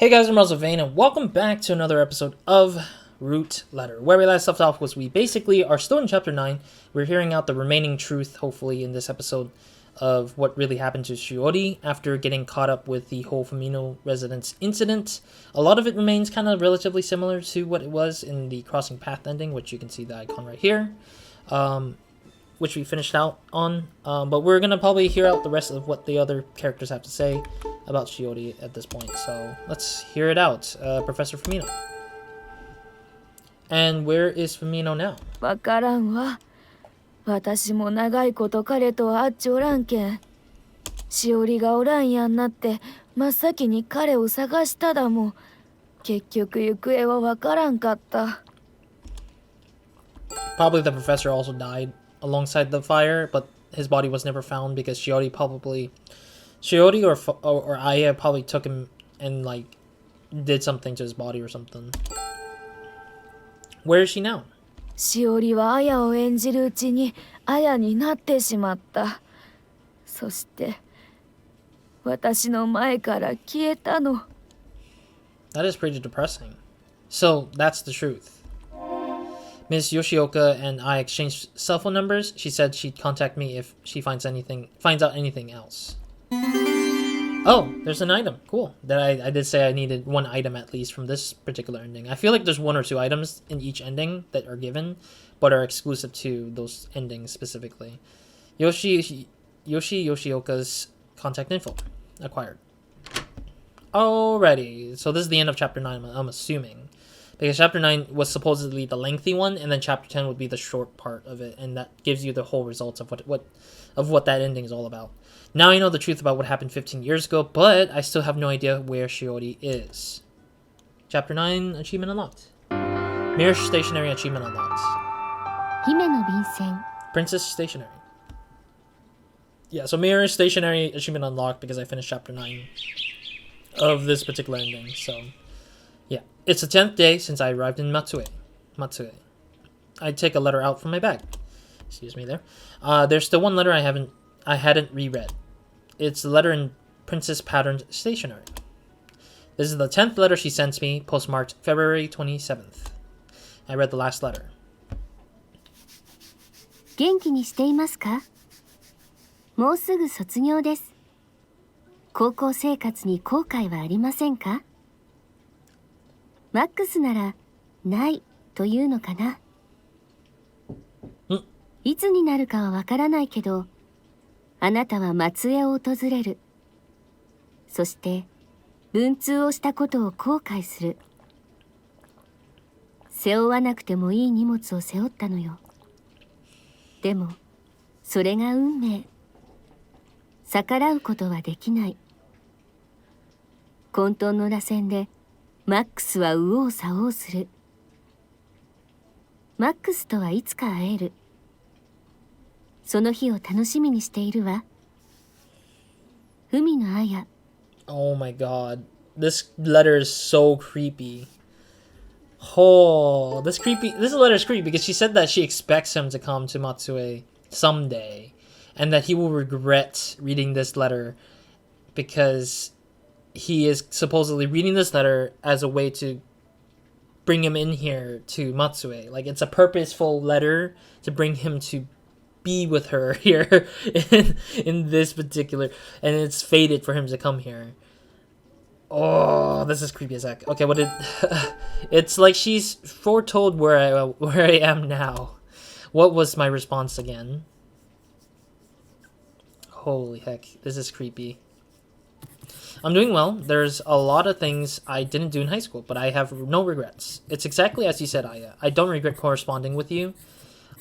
Hey guys, I'm RozaldVane, and welcome back to another episode of Root Letter. Where we last left off was we basically are still in Chapter 9. We're hearing out the remaining truth, hopefully, in this episode of what really happened to Shiori after getting caught up with the whole Fumino residence incident. A lot of it remains kind of relatively similar to what it was in the Crossing Path ending, which you can see the icon right here, which we finished out on. But we're going to probably hear out the rest of what the other characters have to say about Shiori at this point. So let's hear it out. Professor Fumino. And where is Fumino now? わからんわ。私も長いこと彼と会っちょらんけん。しおりがおらんやんなって真っ先に彼を探しただもん。結局行方はわからんかった。Probably the professor also died alongside the fire, but his body was never found because Shiori or Aya probably took him and like did something to his body or something. Where is she now? しおりはあやを演じるうちにあやになってしまった。そして私の前から消えたの。That is pretty depressing. So that's the truth. Miss Yoshioka and I exchanged cell phone numbers. She said she'd contact me if she finds out anything else. Oh, there's an item. Cool. That I did say I needed one item at least from this particular ending. I feel like there's one or two items in each ending that are given, but are exclusive to those endings specifically. Yoshioka's contact info. Acquired. Alrighty. So this is the end of Chapter 9, I'm assuming. Because Chapter 9 was supposedly the lengthy one, and then Chapter 10 would be the short part of it, and that gives you the whole results of what that ending is all about. Now I know the truth about what happened 15 years ago, but I still have no idea where Shiori is. Chapter 9, achievement unlocked. Mirror Stationery achievement unlocked. Princess Stationery. Yeah, so Mirror Stationery achievement unlocked because I finished Chapter 9 of this particular ending, so yeah. It's the 10th day since I arrived in Matsue. I take a letter out from my bag. Excuse me there. There's still one letter I hadn't reread. It's the letter in Princess Patterned Stationery. This is the 10th letter she sends me, postmarked February 27th. I read the last letter. 元気にしていますか？もうすぐ卒業です。高校生活に後悔はありませんか？マックスならないというのかな。いつになるかはわからないけど、あなたは松江を訪れる。そして文通をしたことを後悔する。背負わなくてもいい荷物を背負ったのよ。でもそれが運命。逆らうことはできない。混沌の螺旋でマックスは右往左往する。マックスとはいつか会える。その日を楽しみにしているわ。海のあや。Oh my god. This letter is so creepy. Oh, this letter is creepy because she said that she expects him to come to Matsue someday, and that he will regret reading this letter because he is supposedly reading this letter as a way to bring him in here to Matsue. Like, it's a purposeful letter to bring him to be with her here in this particular, and it's fated for him to come here. Oh, this is creepy as heck. Okay, what did it's like she's foretold where I am now. What was my response again? Holy heck, this is creepy. I'm doing well. There's a lot of things I didn't do in high school, but I have no regrets. It's exactly as you said, Aya. I don't regret corresponding with you.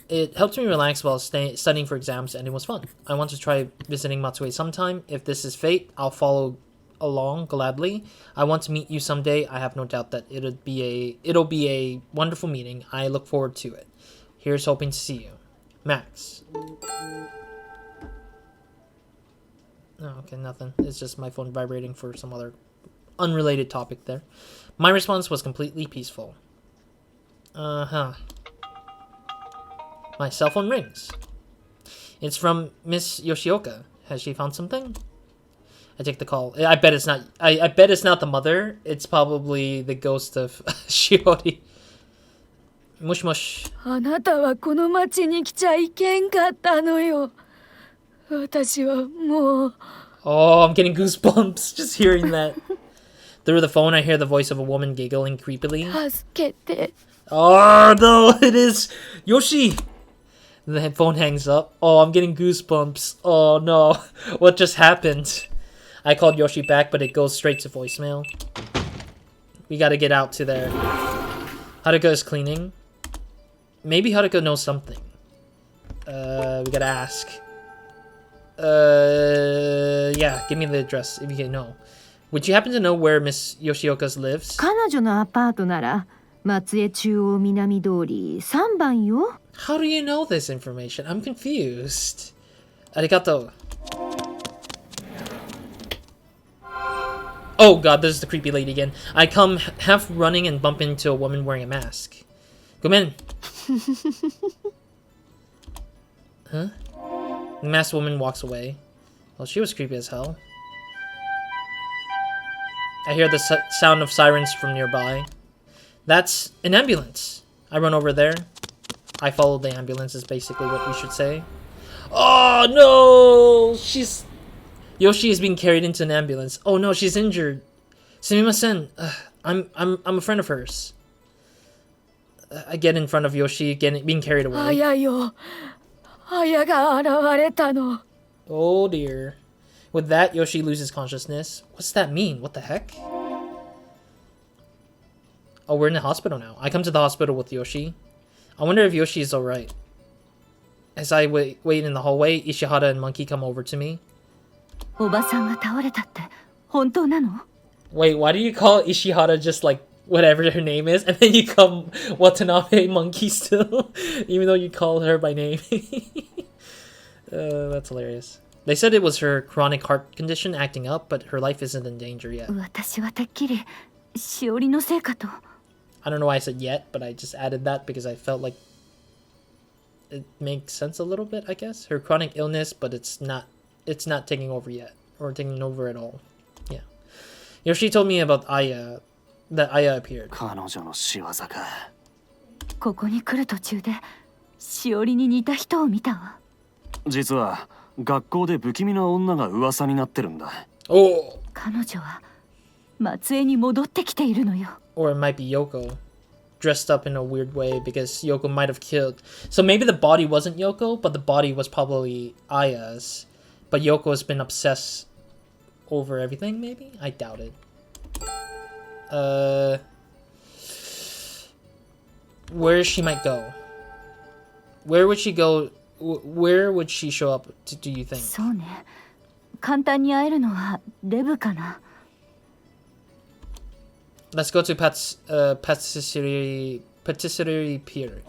It helped me relax while studying for exams, and it was fun. I want to try visiting Matsue sometime. If this is fate, I'll follow along gladly. I want to meet you someday. I have no doubt that it'll be a wonderful meeting. I look forward to it. Here's hoping to see you. Max. Oh, okay, nothing. It's just my phone vibrating for some other unrelated topic there. My response was completely peaceful. My cell phone rings. It's from Miss Yoshioka. Has she found something? I take the call. I bet it's not. I bet it's not the mother. It's probably the ghost of Shiori. Mush mush. あなたはこの町に来ちゃいけんかったのよ。私はもう。 Oh, I'm getting goosebumps just hearing that. Through the phone, I hear the voice of a woman giggling creepily. 助けて。 Oh no, it is Yoshi. The phone hangs up. Oh, I'm getting goosebumps. Oh no, what just happened? I called Yoshi back, but it goes straight to voicemail. We gotta get out to there. Haruka is cleaning. Maybe Haruka knows something. We gotta ask. Yeah, give me the address if you can know. Would you happen to know where Miss Yoshioka lives? 彼女のアパートなら松江中央南通り3番よ。 How do you know this information? I'm confused. Arigato. Oh god, this is the creepy lady again. I come half running and bump into a woman wearing a mask. Come in. Huh? The masked woman walks away. Well, she was creepy as hell. I hear the sound of sirens from nearby. That's an ambulance. I run over there. I follow the ambulance is basically what we should say. Oh no! Yoshi is being carried into an ambulance. Oh no, she's injured. Sumimasen. I'm a friend of hers. I get in front of Yoshi, being carried away. 綾よ。綾が現れたの。 Oh dear. With that, Yoshi loses consciousness. What's that mean? What the heck? Oh, we're in the hospital now. I come to the hospital with Yoshi. I wonder if Yoshi is alright. As I wait in the hallway, Ishihara and Monkey come over to me. おばさんが倒れたって本当なの？ Wait, why do you call Ishihara just like whatever her name is, and then you call Watanabe Monkey still, even though you call her by name? That's hilarious. They said it was her chronic heart condition acting up, but her life isn't in danger yet. 私はてっきりしおりのせいかと。 I don't know why I said yet, but I just added that because I felt like it makes sense a little bit, I guess. Her chronic illness, but it's not taking over yet, or taking over at all. Yeah. Yoshi told me about Aya, that Aya appeared. 彼女の仕業か。ここに来る途中でしおりに似た人を見たわ。実は学校で不気味な女が噂になってるんだ。Oh! 彼女は松江に戻ってきているのよ。 Or it might be Yoko. Dressed up in a weird way because Yoko might have killed. So maybe the body wasn't Yoko, but the body was probably Aya's. But Yoko has been obsessed over everything, maybe? I doubt it. Where she might go? Where would she go? Where would she show up, do you think? そうね。簡単に会えるのはデブかな。 Let's go to Patisserie Pire.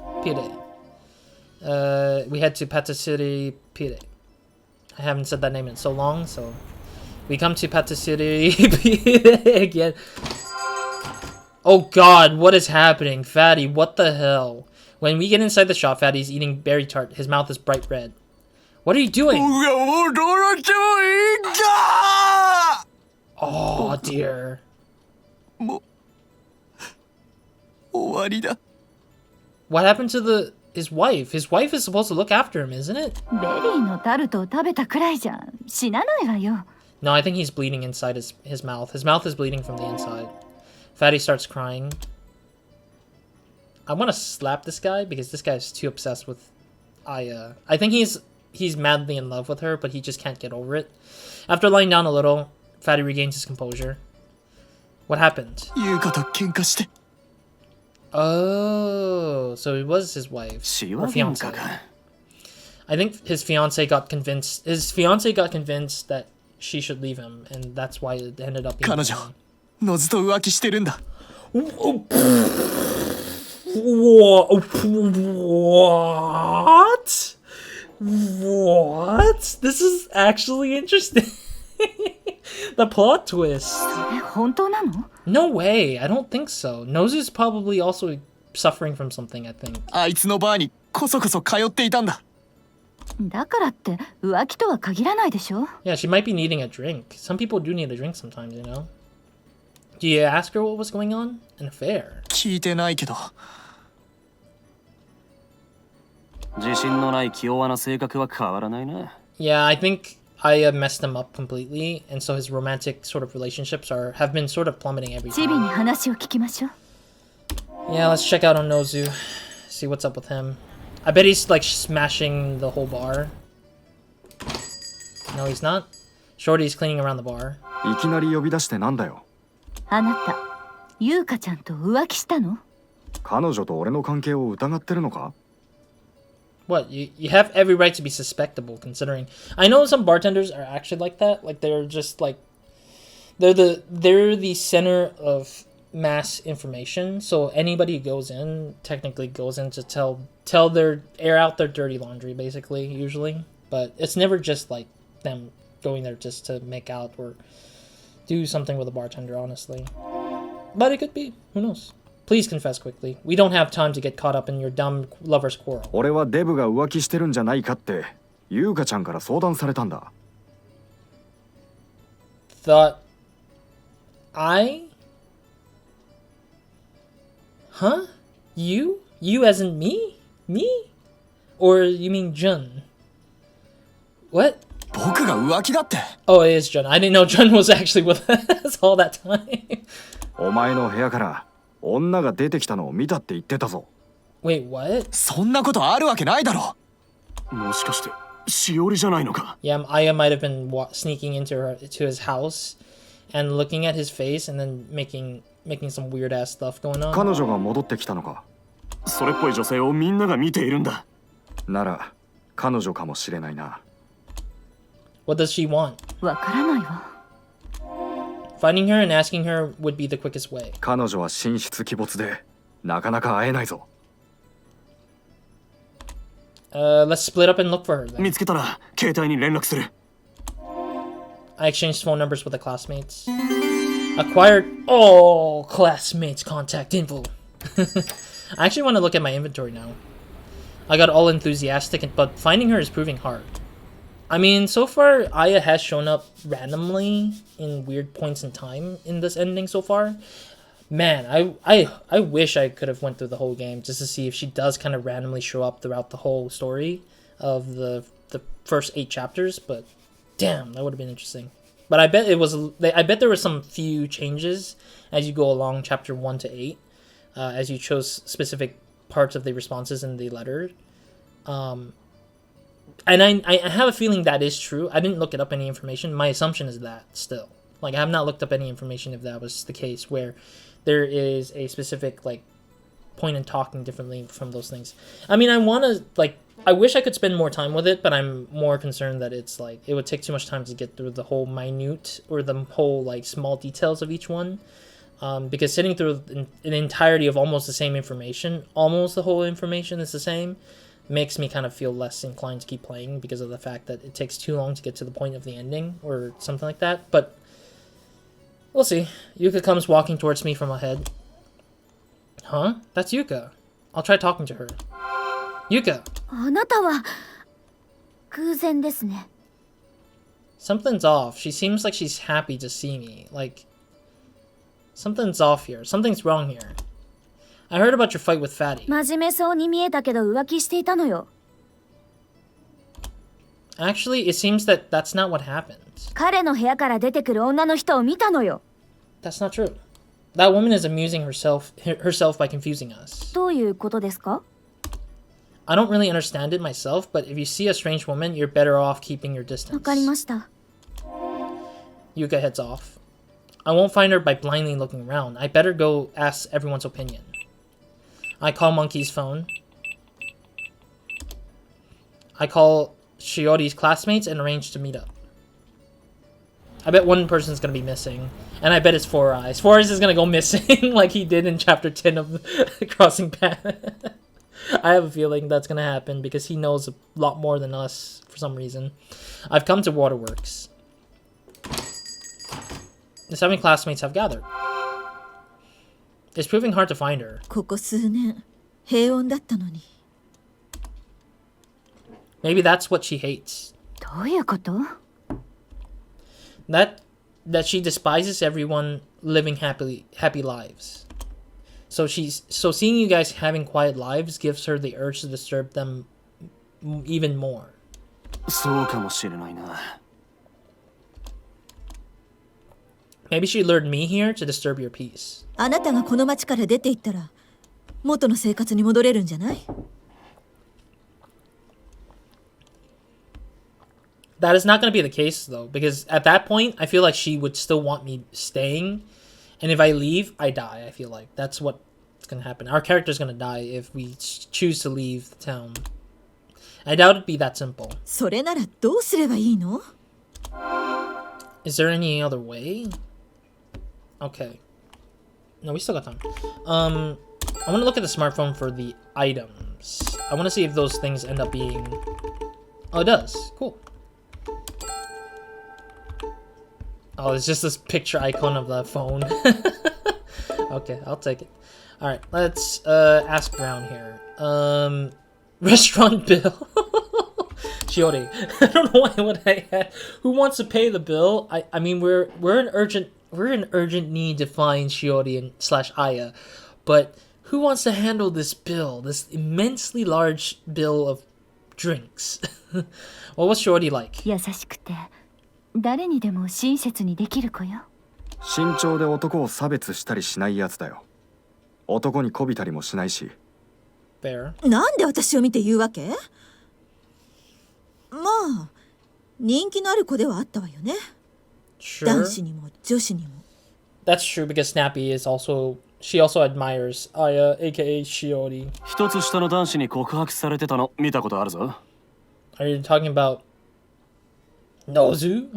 We head to Patisserie Pire. I haven't said that name in so long, so we come to Patisserie Pire again. Oh god, what is happening? Fatty, what the hell? When we get inside the shop, Fatty's eating berry tart. His mouth is bright red. What are you doing? Oh dear. 終わりだ。 What happened to his wife? His wife is supposed to look after him, isn't it? ベリーのタルトを食べたくらいじゃ死なないわよ。 No, I think he's bleeding inside his mouth. His mouth is bleeding from the inside. Fatty starts crying. I want to slap this guy because this guy is too obsessed with Aya. I think he's madly in love with her, but he just can't get over it. After lying down a little, Fatty regains his composure. What happened? 優香と喧嘩して。 Oh, so it was his wife or fiance. I think his fiance got convinced. His fiance got convinced that she should leave him, and that's why it ended up being. 彼女、ノズと浮気してるんだ。 What? What? This is actually interesting. The plot twist. え、本当なの？ No way. I don't think so. Nozu's probably also suffering from something, I think. あいつのバーにこそこそ通っていたんだ。だからって浮気とは限らないでしょ。 Yeah, she might be needing a drink. Some people do need a drink sometimes, you know? Do you ask her what was going on? An affair. 聞いてないけど。自信のない気弱な性格は変わらないな。 Yeah, I think Aya messed him up completely, and so his romantic sort of relationships have been sort of plummeting every チビ time. に話を聞きましょう。 Yeah, let's check out on Nozu. See what's up with him. I bet he's like smashing the whole bar. No, he's not. Shorty's cleaning around the bar. いきなり呼び出してなんだよ。あなた、優香ちゃんと浮気したの？彼女と俺の関係を疑ってるのか？ What? You have every right to be suspectable, considering I know some bartenders are actually like that. Like they're just like they're the center of mass information. So anybody who goes in technically goes in to air out their dirty laundry, basically, usually. But it's never just like them going there just to make out or do something with a bartender, honestly. But it could be. Who knows? Please confess quickly. We don't have time to get caught up in your dumb lover's quarrel. 俺はデブが浮気してるんじゃないかって優香ちゃんから相談されたんだ。 Thought I? Huh? You? You as in me? Me? Or you mean Jun? What? 僕が浮気だって。 Oh, it is Jun. I didn't know Jun was actually with us all that time. お前の部屋から女が出てきたのを見たって言ってたぞ。 Wait, what? そんなことあるわけないだろ。もしかしてしおりじゃないのか。 Yeah, Aya might have been sneaking to his house and looking at his face and then making some weird ass stuff going on. 彼女が戻ってきたのか。それっぽい女性をみんなが見ているんだ。なら彼女かもしれないな。 What does she want? わからないわ。 Finding her and asking her would be the quickest way. 彼女は神出鬼没でなかなか会えないぞ。 Let's split up and look for her then. 見つけたら携帯に連絡する。 I exchanged phone numbers with the classmates. Acquired all classmates' contact info. I actually want to look at my inventory now. I got all enthusiastic, but finding her is proving hard. I mean, so far, Aya has shown up randomly in weird points in time in this ending so far. Man, I wish I could have went through the whole game just to see if she does kind of randomly show up throughout the whole story of the first 8 chapters, but damn, that would have been interesting. But I bet there were some few changes as you go along chapter 1 to 8, as you chose specific parts of the responses in the letter. And I have a feeling that is true. I didn't look it up any information. My assumption is that still. Like, I have not looked up any information if that was the case, where there is a specific, like, point in talking differently from those things. I mean, I wish I could spend more time with it, but I'm more concerned that it's, like, it would take too much time to get through the whole minute, or the whole, like, small details of each one. Because sitting through an entirety of almost the same information, almost the whole information is the same, makes me kind of feel less inclined to keep playing because of the fact that it takes too long to get to the point of the ending, or something like that. But we'll see. Yuka comes walking towards me from ahead. Huh? That's Yuka. I'll try talking to her. Yuka! あなたは偶然ですね。 Something's off. She seems like she's happy to see me. Like, something's off here. Something's wrong here. I heard about your fight with Fatty. 真面目そうに見えたけど浮気していたのよ。 Actually, it seems that that's not what happened. 彼の部屋から出てくる女の人を見たのよ。 That's not true. That woman is amusing herself by confusing us. どういうことですか？ I don't really understand it myself, but if you see a strange woman, you're better off keeping your わ distance. かりました。 Yuka heads off. I won't find her by blindly looking around. I better go ask everyone's opinion. I call Monkey's phone. I call Shiori's classmates and arrange to meet up. I bet one person's gonna be missing. And I bet it's Four Eyes. Four Eyes is gonna go missing like he did in chapter 10 of Crossing Path. I have a feeling that's gonna happen because he knows a lot more than us for some reason. I've come to Waterworks. The 7 classmates have gathered. It's proving hard to find her. ここ数年平穏だったのに。Maybe that's what she hates. どういうこと？ That she despises everyone living happy lives. So seeing you guys having quiet lives gives her the urge to disturb them even more. そうかもしれないな。Maybe she lured me here to disturb your peace. あなたがこの町から出て行ったら元の生活に戻れるんじゃない？ That is not going to be the case though, because at that point I feel like she would still want me staying, and if I leave I die. I feel like that's what's going to happen. Our character's going to die if we choose to leave the town. I doubt it'd be that simple. それならどうすればいいの？ Is there any other way? Okay. No, we still got time. I want to look at the smartphone for the items. I want to see if those things end up being... Oh, it does. Cool. Oh, it's just this picture icon of the phone. Okay, I'll take it. Alright, let's ask around here. Restaurant bill. Shiori. I don't know what I had. Who wants to pay the bill? I mean we're in urgent need to find Shiori and / Aya, but who wants to handle this bill? This immensely large bill of drinks. What was Shiori like? 優しくて誰にでも親切にできる子よ。身長で男を差別したりしないやつだよ。男に媚びたりもしないし。Fair. なんで私を見て言うわけ？まあ人気のある子ではあったわよね。Sure. 男子にも女子にも。 That's true because Snappy is also... She also admires Aya, aka Shiori. 一つ下の男子に告白されてたの見たことあるぞ。Are you talking about Nozu?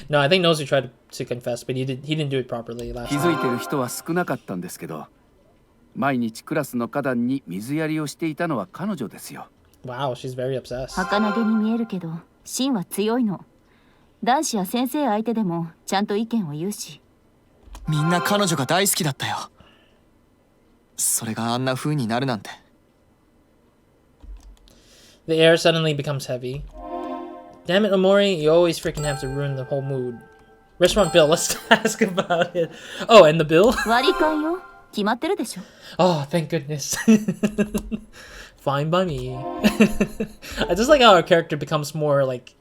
No, I think Nozu tried to confess, but he didn't do it properly last 気づい time. てる人は少なかったんですけど、毎日クラスの花壇に水やりをしていたのは彼女ですよ。 Wow, she's very obsessed. 儚げに見えるけど芯は強いの。男子や先生相手でもちゃんと意見を言うし。みんな彼女が大好きだったよ。それがあんな風になるなんて。 The air suddenly becomes heavy. Damn it, Omori, you always freaking have to ruin the whole mood. Restaurant bill, let's ask about it. Oh, and the bill? 割り勘よ。決まってるでしょ。 Oh, thank goodness. Fine by me. I just like how our character becomes more like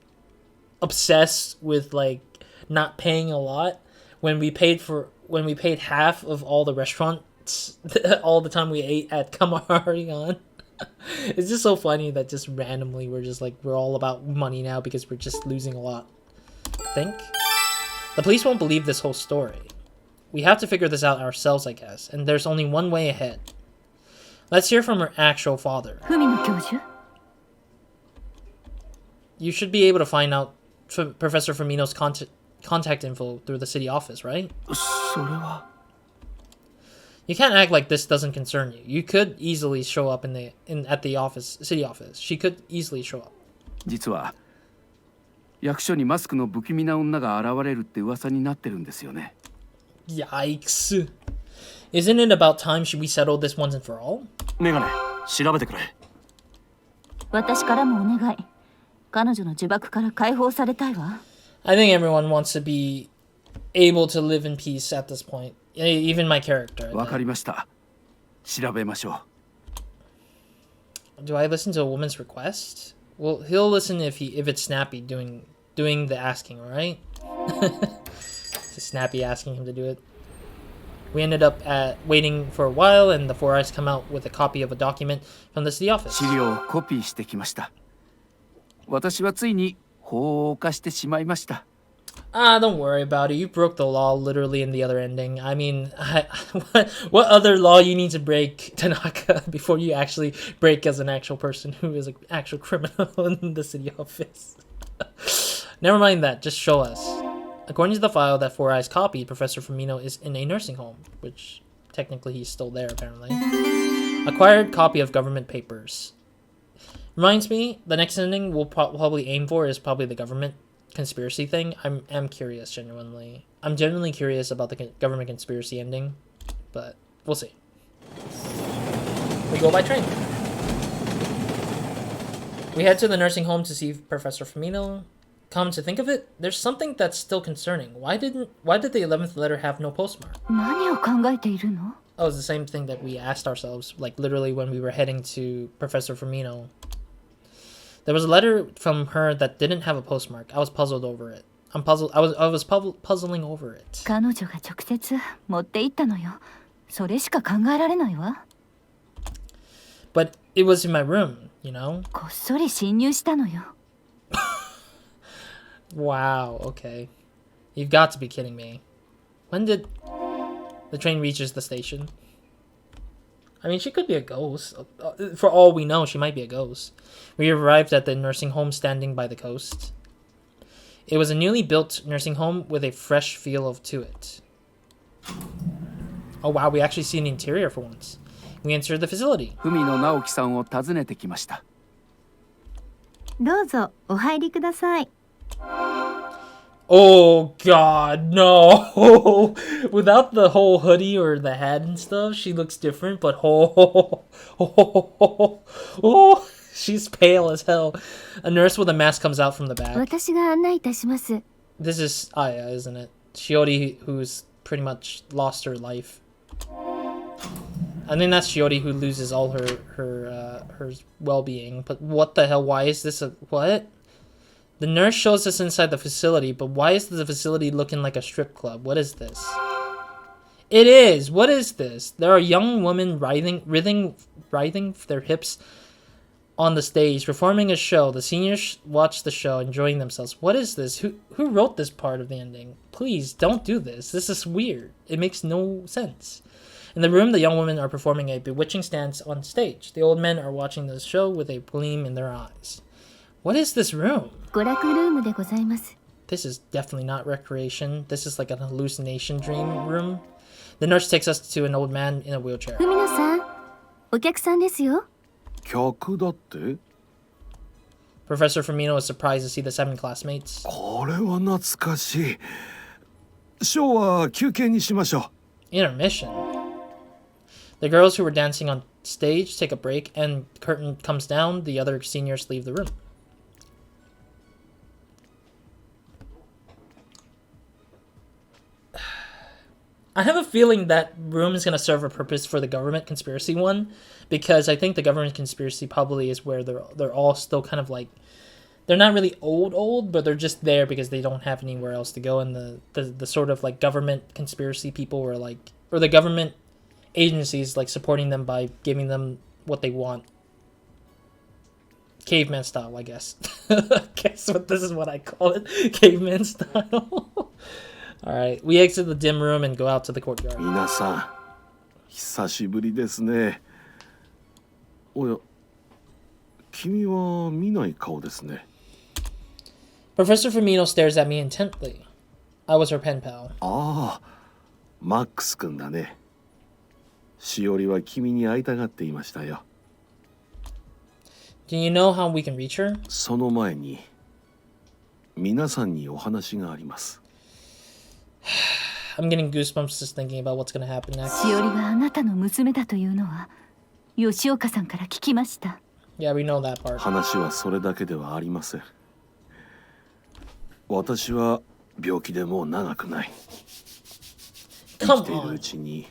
obsessed with like not paying a lot when we paid half of all the restaurants all the time we ate at Kamaharigan. It's just so funny that just randomly we're all about money now because we're just losing a lot. I think the police won't believe this whole story. We have to figure this out ourselves, I guess, and there's only one way ahead. Let's hear from her actual father. 文野教授。 You should be able to find out Professor Fumino's contact info through the city office, right? それは。 You can't act like this doesn't concern you. You could easily show up at the city office. She could easily show up. 実は役所にマスクの不気味な女が現れるって噂になってるんですよね。 Yikes. Isn't it about time we settled this once and for all? メガネ、調べてくれ。私からもお願い。彼女の呪縛から解放されたいわ。 I think everyone wants to be able to live in peace at this point. Even my character. わかりました。調べましょう。 Do I listen to a woman's request? Well, he'll listen if it's Snappy doing the asking, right? It's Snappy asking him to do it. We ended up waiting for a while, and the Four Eyes come out with a copy of a document from the city office. 資料をコピーしてきました。私はついに法を犯してしまいました。 Don't worry about it. You broke the law literally in the other ending. I mean, what other law you need to break, Tanaka, before you actually break as an actual person who is an actual criminal in the city office? Never mind that. Just show us. According to the file that Four Eyes copied, Professor Fumino is in a nursing home, which technically he's still there apparently. Acquired copy of government papers. Reminds me, the next ending we'll probably aim for is probably the government conspiracy thing. I'm curious, genuinely. I'm genuinely curious about the government conspiracy ending, but we'll see. We go by train. We head to the nursing home to see Professor Firmino. Come to think of it, there's something that's still concerning. Why did the 11th letter have no postmark? 何を考えているの？ Oh, it's the same thing that we asked ourselves, like literally when we were heading to Professor Firmino. There was a letter from her that didn't have a postmark. I was puzzled over it. I was puzzling over it. 彼女が直接持って行ったのよ。それしか考えられないわ。But it was in my room, you know? こっそり侵入したのよ。Wow, okay. You've got to be kidding me. When did the train reaches the station? I mean, she could be a ghost. For all we know, she might be a ghost. We arrived at the nursing home standing by the coast. It was a newly built nursing home with a fresh feel to it. Oh wow, we actually see an interior for once. We entered the facility. 文野直樹さんを訪ねてきました。どうぞお入りください。 Oh god, no! Without the whole hoodie or the hat and stuff, she looks different, but she's pale as hell. A nurse with a mask comes out from the back. 私が案内いたします。 This is Aya, isn't it? Shiori, who's pretty much lost her life. I think that's Shiori who loses all her well-being. But what the hell? Why is this a what? The nurse shows us inside the facility, but why is the facility looking like a strip club? What is this? It is. What is this? There are young women writhing their hips on the stage, performing a show. The seniors watch the show, enjoying themselves. What is this? Who wrote this part of the ending? Please don't do this. This is weird. It makes no sense. In the room, the young women are performing a bewitching dance on stage. The old men are watching the show with a gleam in their eyes. What is this room? 娯楽ルームでございます。 This is definitely not recreation. This is like an hallucination dream room. The nurse takes us to an old man in a wheelchair. 海野さん、お客さんですよ。客だって？ Professor Firmino is surprised to see the 7 classmates. これは懐かしい。ショーは休憩にしましょう。 Intermission. The girls who were dancing on stage take a break, and the curtain comes down. The other seniors leave the room. I have a feeling that room is going to serve a purpose for the government conspiracy one, because I think the government conspiracy probably is where they're all still kind of like, they're not really old, but they're just there because they don't have anywhere else to go, and the sort of like government conspiracy people were like, or the government agencies like supporting them by giving them what they want. Caveman style, I guess. Guess what? This is what I call it. Caveman style. Alright, we exit the dim room and go out to the courtyard. 皆さん、久しぶりですね。おや、君は見ない顔ですね。 Professor Firmino stares at me intently. I was her pen pal. ああ、マックス君だね。しおりは君に会いたがっていましたよ。Do you know how we can reach her? その前に、皆さんにお話があります。 I'm getting goosebumps just thinking about what's going to happen next. しおりがあなたの娘だというのは吉岡さんから聞きました。Yeah, we know that part. 話はそれだけではありません。私は病気でもう長くない。生きているうちに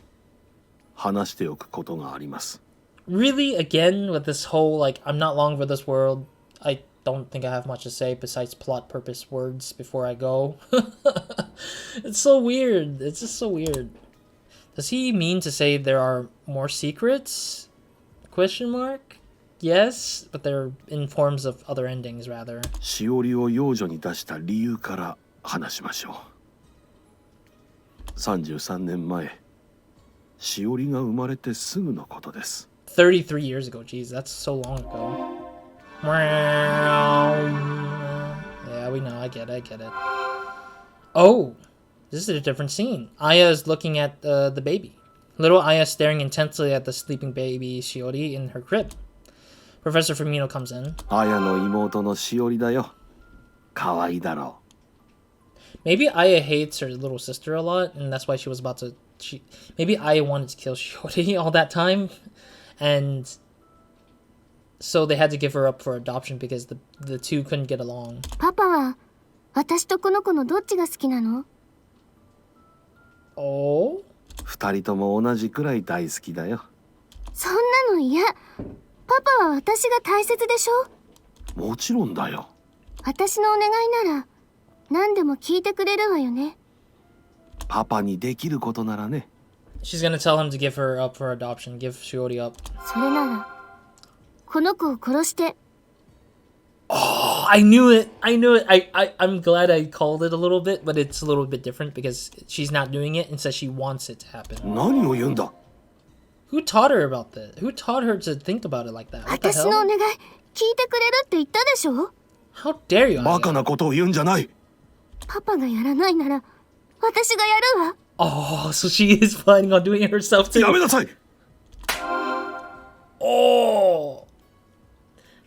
話しておくことがあります。 Really? Again with this whole like I'm not long for this world. I don't think I have much to say besides plot purpose words before I go. It's so weird. It's just so weird. Does he mean to say there are more secrets? Question mark? Yes, but they're in forms of other endings rather. しおりを養女に出した理由から話しましょう。33年前、しおりが生まれてすぐのことです。33 years ago. Jeez, that's so long ago. Yeah, we know. I get it. Oh, this is a different scene. Aya is looking at the baby. Little Aya staring intensely at the sleeping baby Shiori in her crib. Professor Firmino comes in. あやの妹のしおりだよ。可愛いだろう。 Maybe Aya hates her little sister a lot, and that's why she was about to... Maybe Aya wanted to kill Shiori all that time, and so they had to give her up for adoption because the two couldn't get along. パパは私とこの子のどっちが好きなの？ Oh? 二人とも同じくらい大好きだよ。そんなの嫌。パパは私が大切でしょ？もちろんだよ。私のお願いなら何でも聞いてくれるわよね。パパにできることならね。She's gonna tell him to give her up for adoption, give Shiori up. それならこの子を殺して。 Oh, I knew it. I'm glad I called it a little bit, but it's a little bit different because she's not doing it and says she wants it to happen. 何を言うんだ。 Who taught her about that? Who taught her to think about it like that? What the 私のお hell? 願い聞いてくれるって言ったでしょ？ How dare you? バカ Aya? なことを言うんじゃない。パパがやらないなら私がやるわ。 Oh, so she is planning on doing it herself too. やめなさい。 Oh!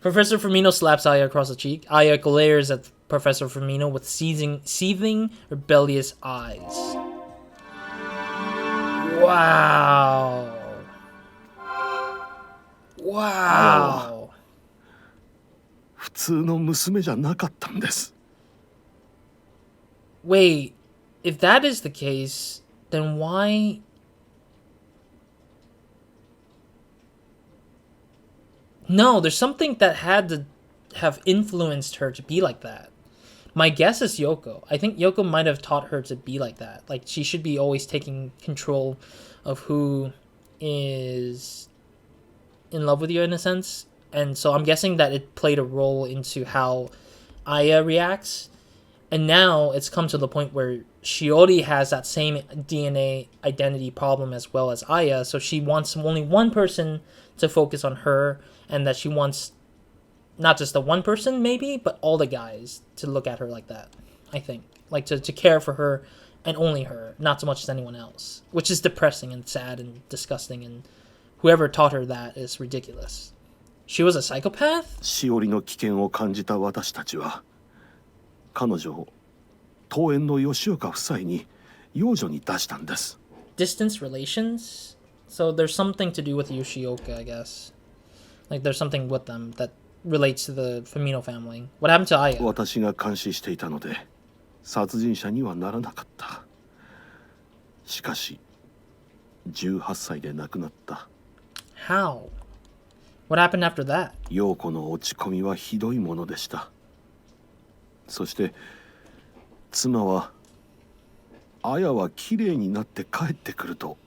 Professor Firmino slaps Aya across the cheek. Aya glares at Professor Firmino with seething, rebellious eyes. Wow. Wow. 普通の娘じゃなかったんです。 Wait, if that is the case, then why... No, there's something that had to have influenced her to be like that. My guess is Yoko. I think Yoko might have taught her to be like that. Like, she should be always taking control of who is in love with you, in a sense. And so I'm guessing that it played a role into how Aya reacts. And now it's come to the point where Shiori has that same DNA identity problem as well as Aya. So she wants only one person to focus on her, and that she wants not just the one person maybe, but all the guys to look at her like that, I think. Like to care for her and only her, not so much as anyone else. Which is depressing and sad and disgusting, and whoever taught her that is ridiculous. She was a psychopath? しおりの危険を感じた私たちは彼女を東園の吉岡夫妻に養女に出したんです。 Distance relations? So there's something to do with Yoshioka, I guess. Like there's something with them that relates to the Firmino family. What happened to Aya? 私が監視していたので殺人者にはならなかった。しかし18歳で亡くなった。 How? What happened after that? 陽子の落ち込みはひどいものでした。そして妻は綾は綺麗になって帰ってくると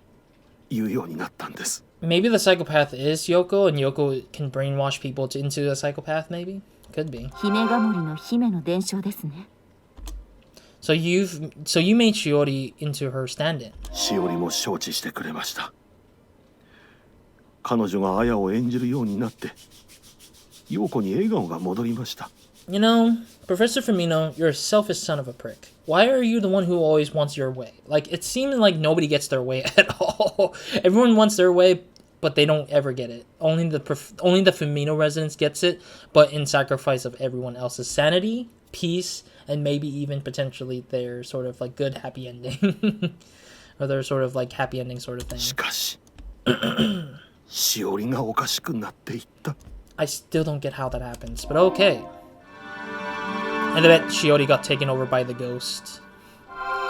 言うようになったんです。 Maybe the psychopath is Yoko, and Yoko can brainwash people into a psychopath, maybe? Could be. ひめがもりの姫の伝承ですね。 So you made Shiori into her stand-in. しおりも承知してくれました。彼女が綾を演じるようになって陽子に笑顔が戻りました。 You know, Professor Firmino, you're a selfish son of a prick. Why are you the one who always wants your way? Like, it seems like nobody gets their way at all. Everyone wants their way, but they don't ever get it. Only the Firmino residents gets it, but in sacrifice of everyone else's sanity, peace, and maybe even potentially their sort of like good happy ending. Or their sort of like happy ending sort of thing. しかししおりがおかしくなっていった。 I still don't get how that happens, but okay. And I bet Shiori got taken over by the ghost.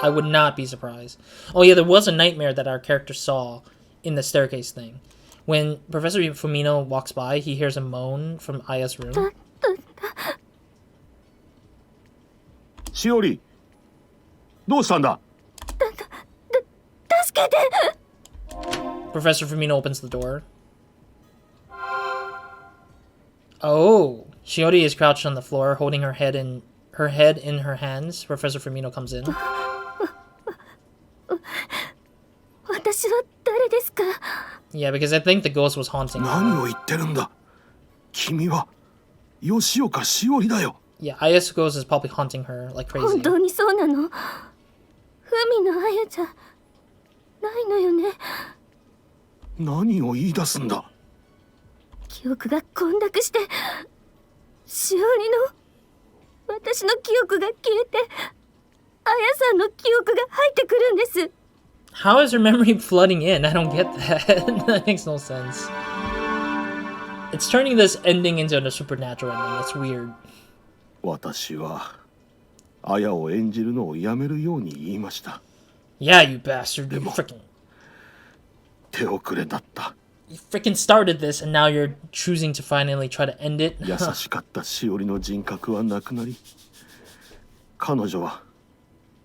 I would not be surprised. Oh yeah, there was a nightmare that our character saw in the staircase thing. When Professor Fumino walks by, he hears a moan from Aya's room. しおり、どうしたんだ。助けて。 Professor Fumino opens the door. Oh, Shiori is crouched on the floor, holding her head in her hands. Professor Firmino comes in. 私は誰ですか？ Yeah, because I think the ghost was haunting her. 何を言ってるんだ。君は吉岡しおりだよ。 Yeah, Aya's ghost is probably haunting her like crazy. 本当にそうなの？海のあやじゃないのよね。何を言い出すんだ。記憶が混濁して、しおりの私の記憶が消えて、あやさんの記憶が入ってくるんです。 How is her memory flooding in? I don't get that. That makes no sense. It's turning this ending into a supernatural ending. It's weird. 私は綾を演じるのをやめるように言いました。 Yeah, you bastard. You freaking 手遅れだった。 You freaking started this and now you're choosing to finally try to end it. 優しかったしおりの人格はなくなり、彼女は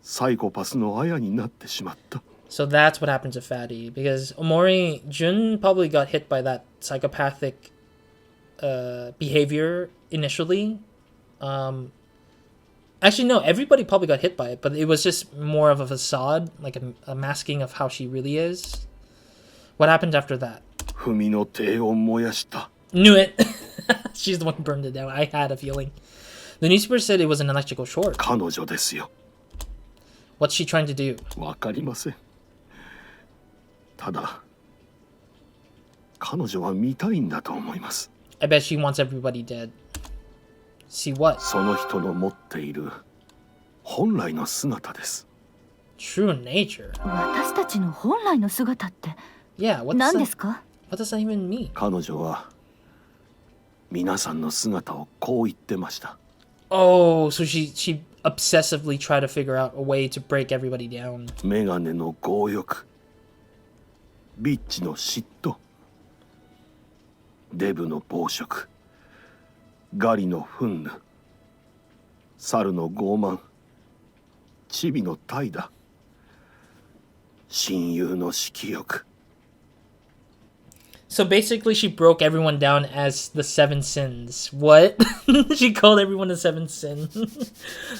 サイコパスの綾になってしまった。 So that's what happened to Fatty, because Omori Jun probably got hit by that psychopathic behavior initially. Actually, no, everybody probably got hit by it, but it was just more of a facade, like a masking of how she really is. What happened after that? 文の手を燃やした。 Knew it! She's the one who burned it down. I had a feeling. The newspaper said it was an electrical short. 彼女ですよ。 What's she trying to do? わかりません。ただ、彼女は見たいんだと思います。 I bet she wants everybody dead. See what? その人の持っている本来の姿です。 True nature. 私たちの本来の姿って Yeah, what 何 does で that, すか？ what does that even mean? 彼女は皆さんの姿をこう言ってました。 Oh, so she obsessively tried to figure out a way to break everybody down. メガネの強欲、ビッチの嫉妬、デブの暴食、ガリの憤怒、猿の傲慢、チビの怠惰、親友の色欲。 So basically, she broke everyone down as the seven sins. What? She called everyone the seven sin.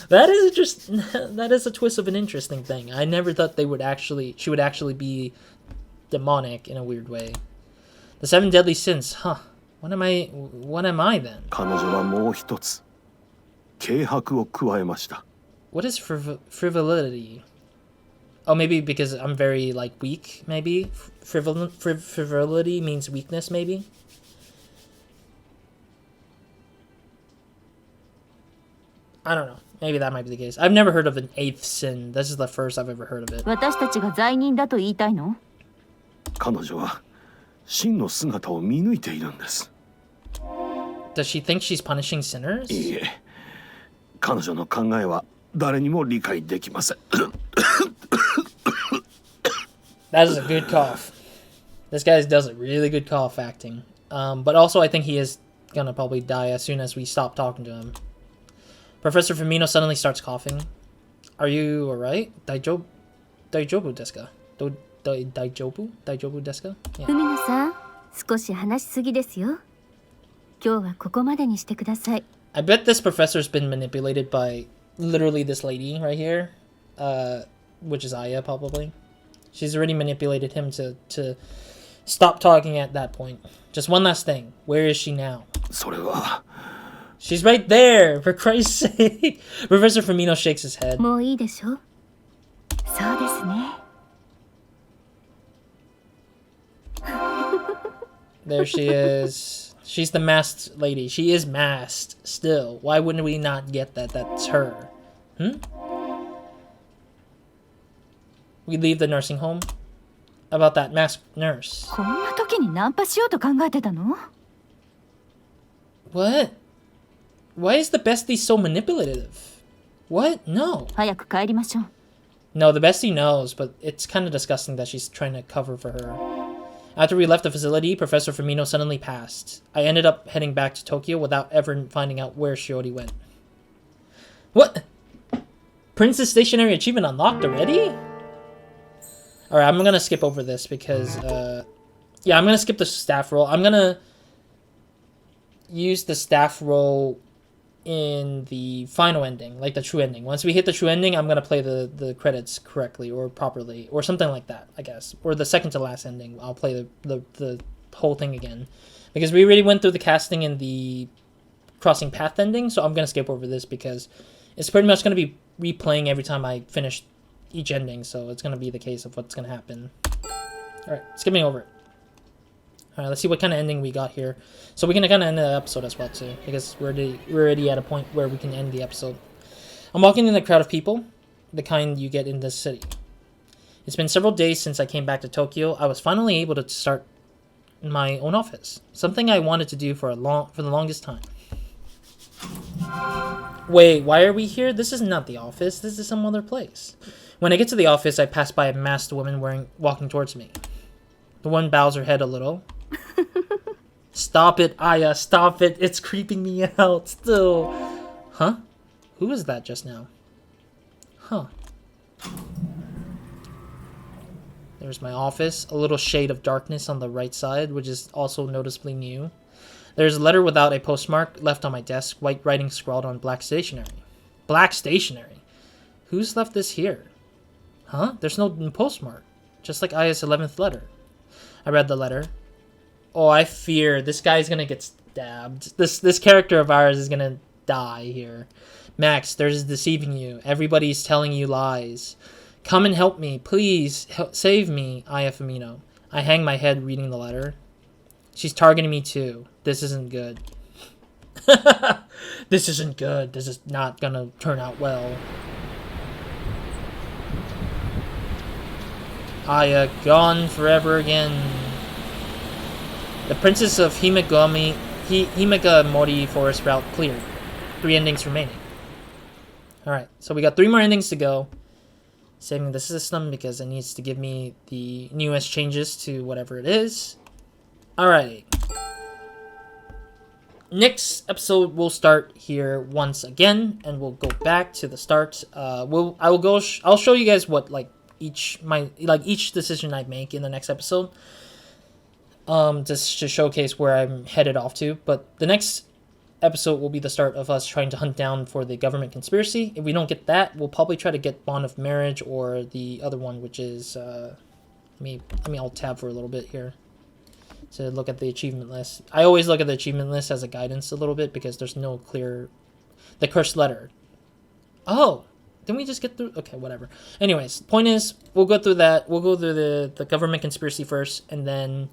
That is just that is a twist of an interesting thing. I never thought she would actually be demonic in a weird way. The seven deadly sins, huh? What am I then? 彼女はもう一つ軽薄を加えました。 What is frivolity? Oh, maybe because I'm very like weak. Maybe frivolity means weakness. Maybe. I don't know. Maybe that might be the case. I've never heard of an eighth sin. This is the first I've ever heard of it. 私たちが罪人だと言いたいの？彼女は真の姿を見抜いているんです。 Does she think she's punishing sinners? いいえ、彼女の考えは誰にも理解できません。 That is a good cough. This guy does a really good cough acting. But also I think he is gonna probably die as soon as we stop talking to him. Professor Firmino suddenly starts coughing. Are you alright? Daijoubu desu ka? Daijoubu desu ka? Yeah. 海野さん、少し話しすぎですよ。今日はここまでにしてください。 I bet this professor's been manipulated by literally this lady right here. Which is Aya probably. She's already manipulated him to stop talking at that point. Just one last thing. Where is she now? それは She's right there, for Christ's sake. Professor Firmino shakes his head. もういいでしょ。そうですね。 There she is. She's the masked lady. She is masked still. Why wouldn't we not get that? That's her. We leave the nursing home? About that masked nurse. こんな時にナンパしようと考えてたの？ What? Why is the bestie so manipulative? What? No. 早く帰りましょう。 No, the bestie knows, but it's kind of disgusting that she's trying to cover for her. After we left the facility, Professor Firmino suddenly passed. I ended up heading back to Tokyo without ever finding out where Shiori went. What? Princess Stationary Achievement unlocked already? Alright, I'm gonna skip over this because, yeah, I'm gonna skip the staff role. I'm gonna use the staff role in the final ending, like the true ending. Once we hit the true ending, I'm gonna play the credits correctly or properly, or something like that, I guess. Or the second to last ending, I'll play the whole thing again. Because we already went through the casting in the Crossing Path ending, so I'm gonna skip over this because it's pretty much gonna be replaying every time I finish each ending, so it's gonna be the case of what's gonna happen. Alright, skipping over it. Alright, let's see what kind of ending we got here. So we can kind of end the episode as well too, because we're already at a point where we can end the episode. I'm walking in a crowd of people, the kind you get in this city. It's been several days since I came back to Tokyo. I was finally able to start my own office. Something I wanted to do for the longest time. Wait, why are we here? This is not the office. This is some other place. When I get to the office, I pass by a masked woman walking towards me. The woman bows her head a little. Stop it, Aya. Stop it. It's creeping me out still. Huh? Who was that just now? Huh. There's my office. A little shade of darkness on the right side, which is also noticeably new. There's a letter without a postmark left on my desk, white writing scrawled on black stationery. Black stationery? Who's left this here? Huh? There's no postmark. Just like Aya's 11th letter. I read the letter. Oh, I fear this guy's gonna get stabbed. This character of ours is gonna die here. Max, there's deceiving you. Everybody's telling you lies. Come and help me. Please, save me, Aya Femino. I hang my head reading the letter. She's targeting me too. This isn't good. This isn't good. This is not gonna turn out well. Aya, gone forever again. The Princess of Himega Mori Forest route cleared. 3 endings remaining. Alright, so we got 3 more endings to go. Saving the system because it needs to give me the newest changes to whatever it is. Alrighty. Next episode we'll start here once again, and we'll go back to the start. I'll show you guys what each decision I make in the next episode. Just to showcase where I'm headed off to. But the next episode will be the start of us trying to hunt down for the government conspiracy. If we don't get that, we'll probably try to get Bond of Marriage or the other one, which is I'll tab for a little bit here to look at the achievement list. I always look at the achievement list as a guidance a little bit because there's no clear... The cursed letter. Oh! Didn't we just get through? Okay, whatever. Anyways, point is, we'll go through that. We'll go through the government conspiracy first, and then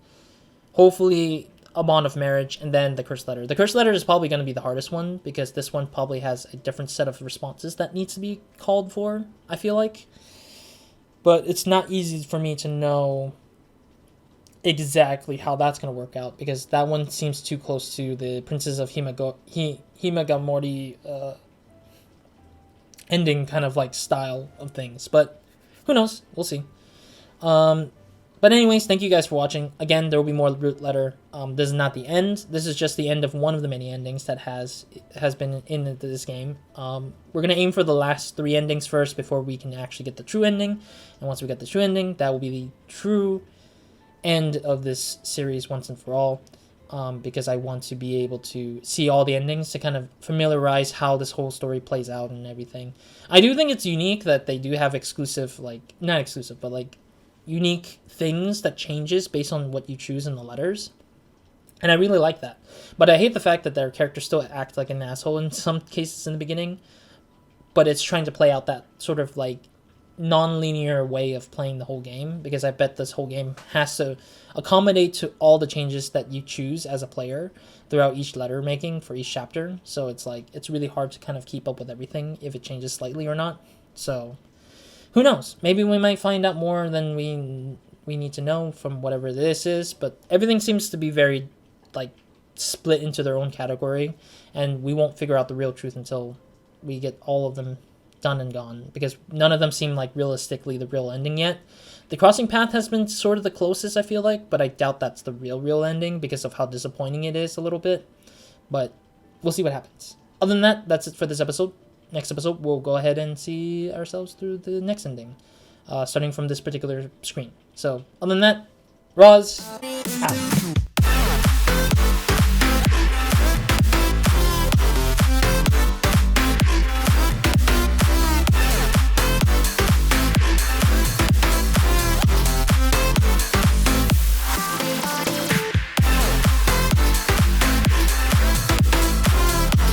hopefully a Bond of Marriage, and then the cursed letter. The cursed letter is probably going to be the hardest one, because this one probably has a different set of responses that needs to be called for, I feel like. But it's not easy for me to know exactly how that's going to work out, because that one seems too close to the Princess of Himegamori ending kind of style of things. But who knows? We'll see. But anyways, thank you guys for watching. Again, there will be more root letter. This is not the end. This is just the end of one of the many endings that has been in this game. We're going to aim for the last 3 endings first before we can actually get the true ending. And once we get the true ending, that will be the true end of this series once and for all. Because I want to be able to see all the endings to kind of familiarize how this whole story plays out and everything. I do think it's unique that they do have exclusive, not exclusive, but unique things that changes based on what you choose in the letters. And I really like that. But I hate the fact that their characters still act like an asshole in some cases in the beginning. But it's trying to play out that sort of non-linear way of playing the whole game, because I bet this whole game has to accommodate to all the changes that you choose as a player throughout each letter making for each chapter. So it's it's really hard to kind of keep up with everything if it changes slightly or not. So who knows? Maybe we might find out more than we need to know from whatever this is, but everything seems to be very split into their own category, and we won't figure out the real truth until we get all of them done and gone, because none of them seem like realistically the real ending yet. The crossing path has been sort of the closest, I feel like, but I doubt that's the real ending because of how disappointing it is a little bit. But we'll see what happens. Other than that, that's it for this episode. Next episode, we'll go ahead and see ourselves through the next ending, starting from this particular screen. So, other than that, Roz, out.